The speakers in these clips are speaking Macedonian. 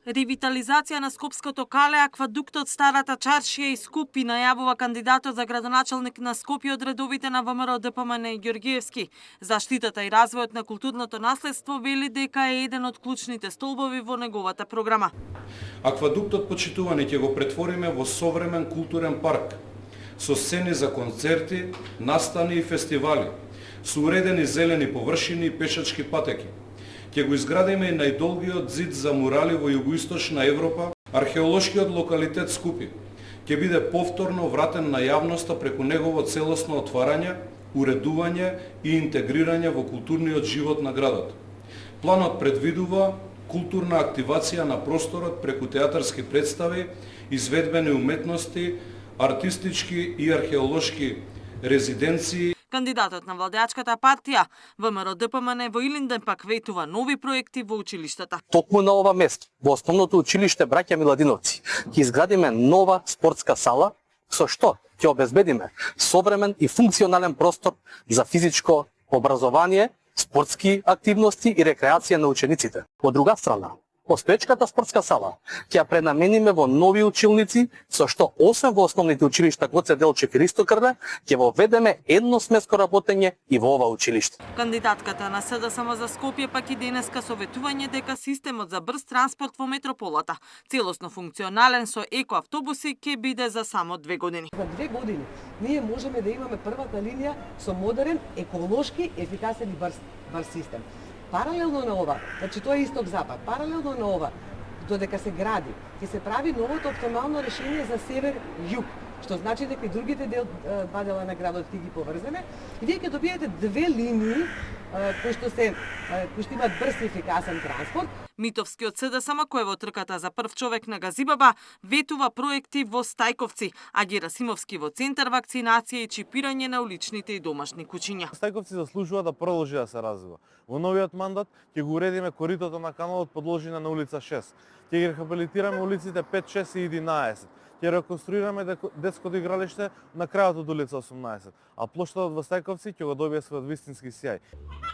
Ревитализација на Скопското кале, аквадуктот Старата чаршија и Скопи, најавува кандидатот за градоначалник на Скопје од редовите на ВМРО ДПМН Ѓорѓиевски. Заштитата и развојот на културното наследство вели дека е еден од клучните столбови во неговата програма. Аквадуктот, почитувани, ќе го претвориме во современ културен парк со сцени за концерти, настани и фестивали, со уредени зелени површини и пешачки патеки. Ќе го изградиме и најдолгиот зид за мурали во југоисточна Европа, археолошкиот локалитет Скупи. Ќе биде повторно вратен на јавноста преку негово целосно отварање, уредување и интегрирање во културниот живот на градот. Планот предвидува културна активација на просторот преку театарски представи, изведбени уметности, артистички и археолошки резиденции. Кандидатот на владеачката партија ВМРО ДПМН во Илинден пак ветува нови проекти во училиштата. Токму на ова место, во основното училиште Браќа Миладиновци, ќе изградиме нова спортска сала, со што ќе обезбедиме современ и функционален простор за физичко образование, спортски активности и рекреација на учениците. Од друга страна, постоечката спортска сала ќе ја пренамениме во нови училници, со што освен во основните училишта Гоце Делчев и Ристо Крле, ќе воведеме едносменско работење и во ова училиште. Кандидатката на СДСМ за Скопје пак и денеска советување дека системот за брз транспорт во метрополата, целосно функционален со екоавтобуси, ќе биде за само 2 години. За 2 години ние можеме да имаме првата линија со модерен, еколошки, ефикасен и брз систем. Паралелно на ова, значи тоа е исток-запад, паралелно на ова, додека се гради, ќе се прави новото оптимално решение за север-југ, што значи дека и другите два дела на градот ќе ги поврземе, и вие ќе добиете 2 линии кои што имаат брз и ефикасен транспорт. Митовскиот СДСМ, кој е во трката за прв човек на Газибаба, ветува проекти во Стајковци, а Герасимовски во центар вакцинација и чипирање на уличните и домашни кучиња. Стајковци заслужува да продолжи да се развива. Во новиот мандат ќе го уредиме коритото на каналот подложина на улица 6. Ќе ги рехабилитираме улиците 5, 6 и 11. Ќе реконструираме детското игралиште на крајот од улица 18, а плоштадот во Стајковци ќе го добие својот вистински сјај.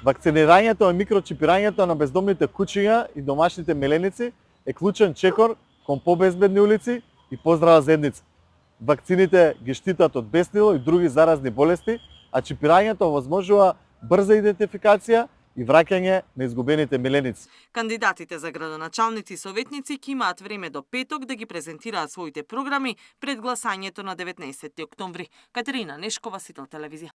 Вакцинирањето и микрочипирањето на бездомните кучиња и домашните меленици е клучен чекор кон побезбедни улици и поздрава заедница. Вакцините ги штитат од беснило и други заразни болести, а чипирањето овозможува брза идентификација и враќање на изгубените меленици. Кандидатите за градоначалници и советници ќе имаат време до петок да ги презентираат своите програми пред гласањето на 19 октомври. Катерина Нешкова, Сител телевизија.